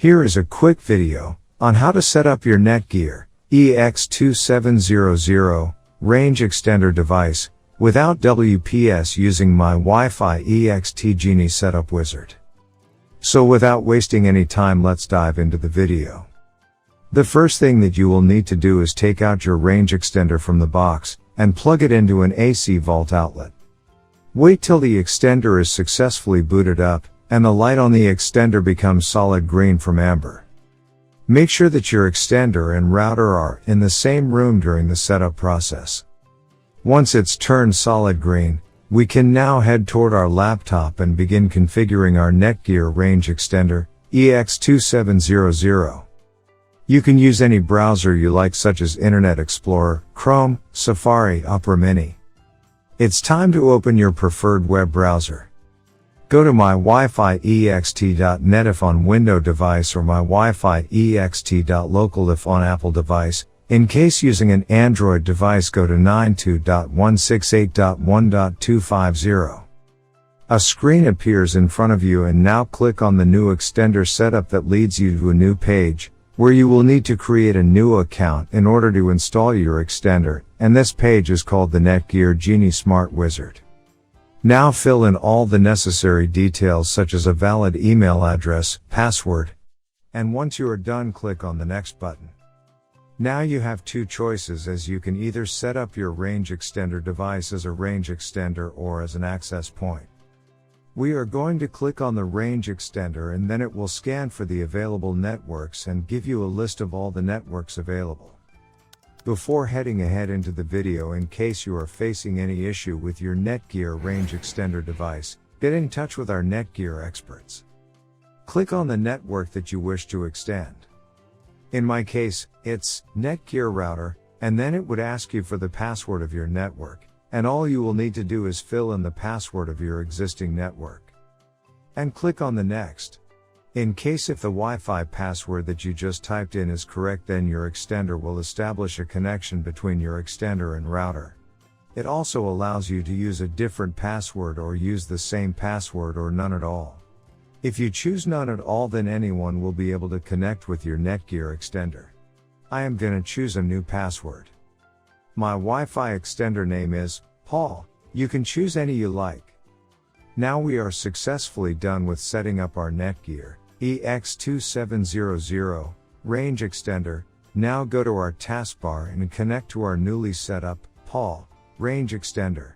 Here is a quick video on how to set up your Netgear EX2700 Range Extender device without WPS using my Wi-Fi EXT Genie Setup Wizard. So without wasting any time, let's dive into the video. The first thing that you will need to do is take out your range extender from the box and plug it into an AC vault outlet. Wait till the extender is successfully booted up and the light on the extender becomes solid green from amber. Make sure that your extender and router are in the same room during the setup process. Once it's turned solid green, we can now head toward our laptop and begin configuring our Netgear Range Extender EX2700. You can use any browser you like, such as Internet Explorer, Chrome, Safari, Opera Mini. It's time to open your preferred web browser. Go to mywifiext.net if on Windows device or mywifiext.local if on Apple device. In case using an Android device, go to 92.168.1.250. A screen appears in front of you, and now click on the new extender setup that leads you to a new page, where you will need to create a new account in order to install your extender, and this page is called the Netgear Genie Smart Wizard. Now fill in all the necessary details such as a valid email address, password, and once you are done, click on the next button. Now you have two choices, as you can either set up your range extender device as a range extender or as an access point. We are going to click on the range extender, and then it will scan for the available networks and give you a list of all the networks available. Before heading ahead into the video, in case you are facing any issue with your Netgear range extender device, get in touch with our Netgear experts. Click on the network that you wish to extend. In my case, it's Netgear router, and then it would ask you for the password of your network, and all you will need to do is fill in the password of your existing network. And click on the next. In case if the Wi-Fi password that you just typed in is correct, then your extender will establish a connection between your extender and router. It also allows you to use a different password or use the same password or none at all. If you choose none at all, then anyone will be able to connect with your Netgear extender. I am gonna choose a new password. My Wi-Fi extender name is Paul. You can choose any you like. Now we are successfully done with setting up our Netgear EX2700 range extender. Now go to our taskbar and connect to our newly set up Paul range extender.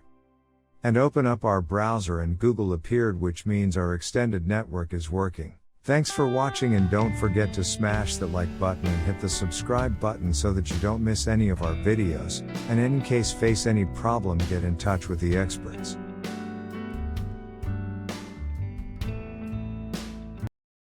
And open up our browser, and Google appeared, which means our extended network is working. Thanks for watching, and don't forget to smash that like button and hit the subscribe button so that you don't miss any of our videos, and in case face any problem, get in touch with the experts.